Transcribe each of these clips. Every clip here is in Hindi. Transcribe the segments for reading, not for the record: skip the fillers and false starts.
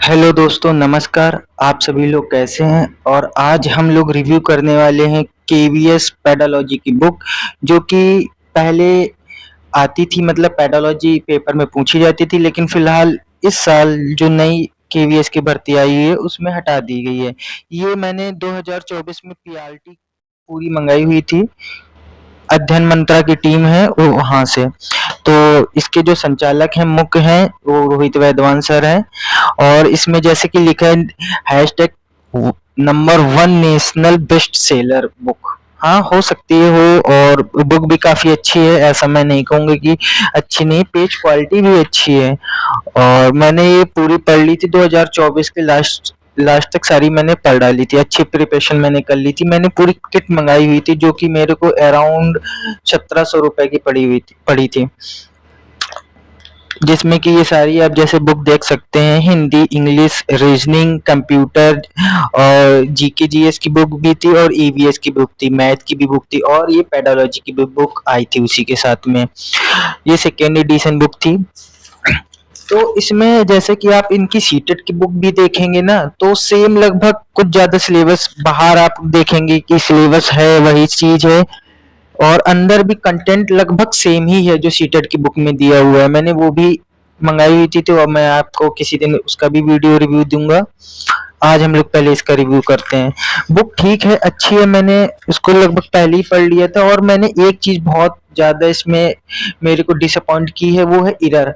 हेलो दोस्तों, नमस्कार। आप सभी लोग कैसे हैं? और आज हम लोग रिव्यू करने वाले हैं केवीएस पेडालॉजी की बुक, जो कि पहले आती थी, मतलब पेडालॉजी पेपर में पूछी जाती थी, लेकिन फिलहाल इस साल जो नई केवीएस की भर्ती आई है उसमें हटा दी गई है। ये मैंने 2024 में पीआरटी पूरी मंगाई हुई थी। अध्ययन मंत्रा की टीम है वो वहाँ से। तो इसके जो संचालक हैं, मुख्य हैं, वो रोहित वैद्वान सर हैं। और इसमें जैसे कि लिखा है hashtag number one national best seller book. हाँ, हो सकती है हो, और बुक भी काफी अच्छी है, ऐसा मैं नहीं कहूंगा कि अच्छी नहीं, पेज क्वालिटी भी अच्छी है। और मैंने ये पूरी पढ़ ली थी 2024 के लास्ट लास्ट तक, सारी मैंने पढ़ डाली थी, अच्छी प्रिपरेशन मैंने कर ली थी। मैंने पूरी किट मंगाई हुई थी, जो कि मेरे को अराउंड 1700 रुपए की पड़ी थी, जिसमें कि ये सारी आप जैसे बुक देख सकते हैं, हिंदी, इंग्लिश, रीजनिंग, कंप्यूटर और जीके जीएस की बुक भी थी, और ईवीएस की बुक थी, मैथ की भी बुक थी, और ये पेडोलॉजी की भी बुक आई थी उसी के साथ में। ये सेकेंड एडिशन बुक थी। तो इसमें जैसे कि आप इनकी सीटेट की बुक भी देखेंगे ना, तो सेम लगभग, कुछ ज्यादा सिलेबस बाहर आप देखेंगे कि सिलेबस है, वही चीज है, और अंदर भी कंटेंट लगभग सेम ही है जो सीटेट की बुक में दिया हुआ है। मैंने वो भी मंगाई हुई थी, तो अब मैं आपको किसी दिन उसका भी वीडियो रिव्यू दूंगा। आज हम लोग पहले इसका रिव्यू करते हैं। बुक ठीक है, अच्छी है, मैंने उसको लगभग पहले ही पढ़ लिया था। और मैंने एक चीज बहुत ज्यादा इसमें मेरे को डिसअपॉइंट की है, वो है इरर।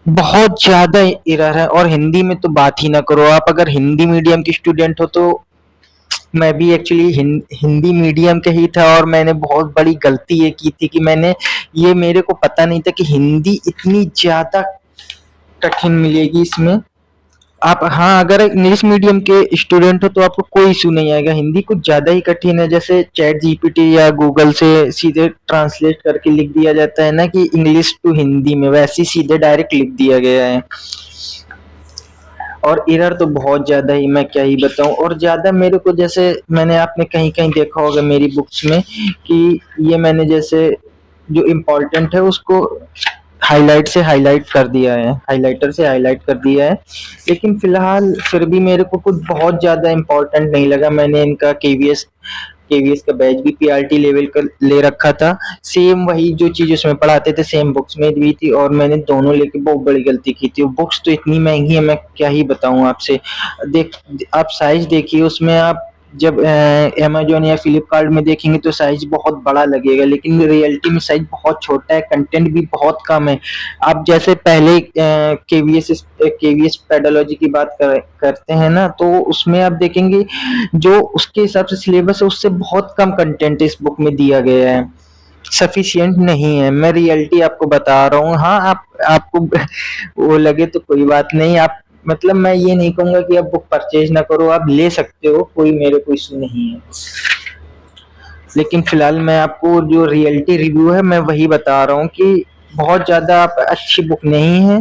बहुत ज्यादा एरर है, और हिंदी में तो बात ही ना करो। आप अगर हिंदी मीडियम की स्टूडेंट हो तो, मैं भी एक्चुअली हिंदी मीडियम का ही था, और मैंने बहुत बड़ी गलती ये की थी कि मेरे को पता नहीं था कि हिंदी इतनी ज्यादा कठिन मिलेगी इसमें। आप, हाँ, अगर इंग्लिश मीडियम के स्टूडेंट हो तो आपको कोई इशू नहीं आएगा। हिंदी कुछ ज्यादा ही कठिन है, जैसे चैट जीपीटी या गूगल से सीधे ट्रांसलेट करके लिख दिया जाता है ना, कि इंग्लिश टू हिंदी में, वैसे ही सीधे डायरेक्ट लिख दिया गया है। और एरर तो बहुत ज्यादा ही, मैं क्या ही बताऊं। और ज्यादा मेरे को, जैसे मैंने, आपने कहीं कहीं देखा होगा मेरी बुक्स में, कि ये मैंने जैसे जो इम्पोर्टेंट है उसको हाईलाइट कर दिया है, हाइलाइटर से हाईलाइट कर दिया है। लेकिन फिलहाल फिर भी मेरे को कुछ बहुत ज्यादा इम्पोर्टेंट नहीं लगा। मैंने इनका केवीएस का बैच भी पीआरटी लेवल का ले रखा था। सेम वही जो चीज उसमें पढ़ाते थे, सेम बुक्स में भी थी, और मैंने दोनों लेके बहुत बड़ी गलती की थी। बुक्स तो इतनी महंगी है, मैं क्या ही बताऊं आपसे। देख, आप साइज देखिए उसमें, आप जब अमेजोन या फ्लिपकार्ट में देखेंगे तो साइज बहुत बड़ा लगेगा, लेकिन रियलिटी में साइज बहुत छोटा है, कंटेंट भी बहुत कम है। आप जैसे पहले केवीएस पेडोलॉजी की बात करते हैं ना, तो उसमें आप देखेंगे जो उसके हिसाब से सिलेबस है, उससे बहुत कम कंटेंट इस बुक में दिया गया है, सफिशिएंट नहीं है। मैं रियलिटी आपको बता रहा हूँ। हाँ, आप आपको वो लगे तो कोई बात नहीं। आप, मतलब मैं ये नहीं कहूंगा कि आप बुक परचेज ना करो, आप ले सकते हो, कोई मेरे को इशू नहीं है। लेकिन फिलहाल मैं आपको जो रियलिटी रिव्यू है, मैं वही बता रहा हूँ कि बहुत ज्यादा आप अच्छी बुक नहीं है।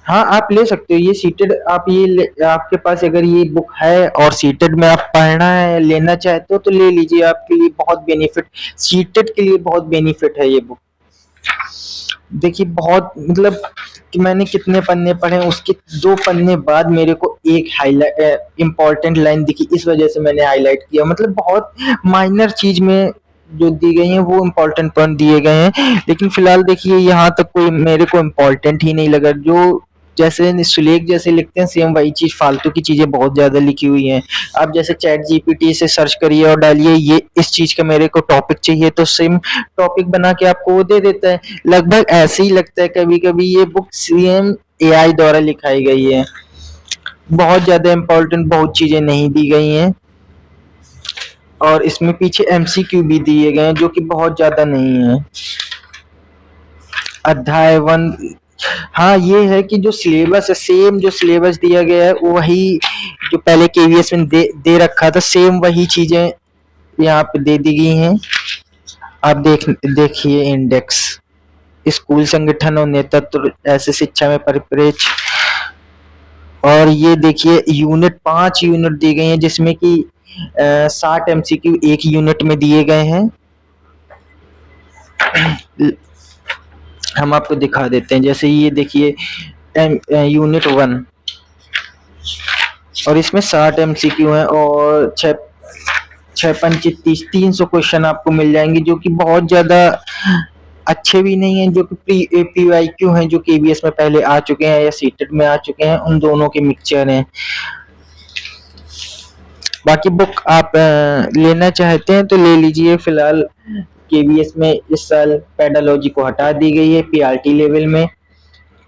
हाँ, आप ले सकते हो ये सीटेड, आप आपके पास अगर ये बुक है और सीटेड में आप पढ़ना है, लेना चाहते हो, तो ले लीजिए। आपके लिए बहुत बेनिफिट, सीटेड के लिए बहुत बेनिफिट है ये बुक। देखिए, बहुत, मतलब कि मैंने कितने पन्ने पढ़े, उसके 2 पन्ने बाद मेरे को एक हाईलाइट इम्पोर्टेंट लाइन दिखी, इस वजह से मैंने हाईलाइट किया। मतलब बहुत माइनर चीज में जो दी गई है वो इम्पोर्टेंट पॉइंट दिए गए हैं। लेकिन फिलहाल देखिए, यहाँ तक कोई मेरे को इम्पोर्टेंट ही नहीं लगा। जो जैसे सुलेख जैसे लिखते हैं, सेम वही चीज, फालतू की चीजें बहुत ज्यादा लिखी हुई हैं। आप जैसे चैट जीपीटी से सर्च करिए और डालिए ये इस चीज का मेरे को टॉपिक चाहिए, तो सेम टॉपिक बना के आपको वो दे देता है। लगभग ऐसे ही लगता है कभी कभी ये बुक सेम एआई द्वारा लिखाई गई है। बहुत ज्यादा इम्पोर्टेंट बहुत चीजें नहीं दी गई हैं, और इसमें पीछे एमसीक्यू भी दिए गए हैं, जो कि बहुत ज्यादा नहीं है। अध्याय 1, हाँ, ये है कि जो सिलेबस है, सेम जो सिलेबस दिया गया है वही जो पहले केवीएस में दे रखा था, सेम वही चीजें यहाँ पे दे दी गई हैं। आप देखिए इंडेक्स, स्कूल संगठन और नेतृत्व, ऐसे शिक्षा में परिप्रेक्ष्य। और ये देखिए यूनिट, 5 यूनिट दी गई हैं, जिसमें कि 60 एमसीक्यू एक यूनिट में दिए गए हैं। हम आपको दिखा देते हैं, जैसे ये देखिए, यूनिट 1, और इसमें 60 एमसीक्यू हैं और 6 6 पंचे 30, 300 क्वेश्चन आपको मिल जाएंगे, जो कि बहुत ज्यादा अच्छे भी नहीं है, जो कि पीवाईक्यू हैं, जो केवीएस में पहले आ चुके हैं या सीटेट में आ चुके हैं, उन दोनों के मिक्सचर हैं। बाकी बुक आप लेना चाहते हैं तो ले लीजिए। फिलहाल केवीएस में इस साल पेडालॉजी को हटा दी गई है पीआरटी लेवल में,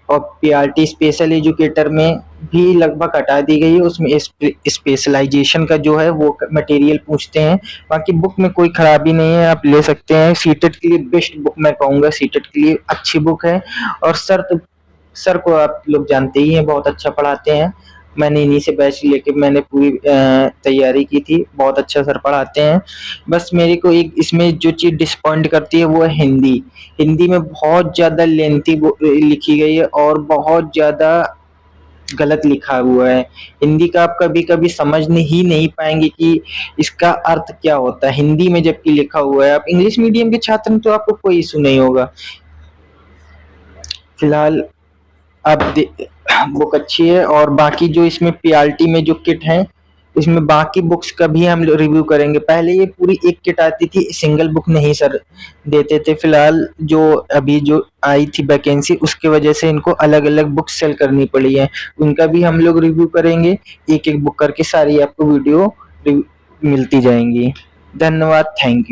और पीआरटी स्पेशल एजुकेटर में भी लगभग हटा दी गई है। उसमें स्पेशलाइजेशन का जो है वो मटेरियल पूछते हैं। बाकी बुक में कोई खराबी नहीं है, आप ले सकते हैं। सीटेट के लिए बेस्ट बुक मैं कहूँगा, सीटेट के लिए अच्छी बुक है। और सर को आप लोग जानते ही हैं, बहुत अच्छा पढ़ाते हैं। मैंने इन्हीं से बैच लेके मैंने पूरी तैयारी की थी, बहुत अच्छा सर पढ़ाते हैं। बस मेरे को एक इसमें जो चीज़ डिसअपॉइंट करती है वो है हिंदी। हिंदी में बहुत ज़्यादा लेंथी लिखी गई है और बहुत ज़्यादा गलत लिखा हुआ है। हिंदी का आप कभी-कभी समझ ही नहीं पाएँगे कि इसका अर्थ क्या होता है, हिंदी में जबकि लिखा हुआ है। आप इंग्लिश मीडियम के छात्र हैं तो आपको कोई इश्यू नहीं होगा। फिलहाल आप बुक अच्छी है, और बाकी जो इसमें पीआरटी में जो किट है, इसमें बाकी बुक्स का भी हम रिव्यू करेंगे। पहले ये पूरी एक किट आती थी, सिंगल बुक नहीं सर देते थे। फिलहाल जो अभी जो आई थी वैकेंसी, उसके वजह से इनको अलग अलग बुक सेल करनी पड़ी है, उनका भी हम लोग रिव्यू करेंगे। एक एक बुक करके सारी आपको वीडियो मिलती जाएंगी। धन्यवाद, थैंक यू।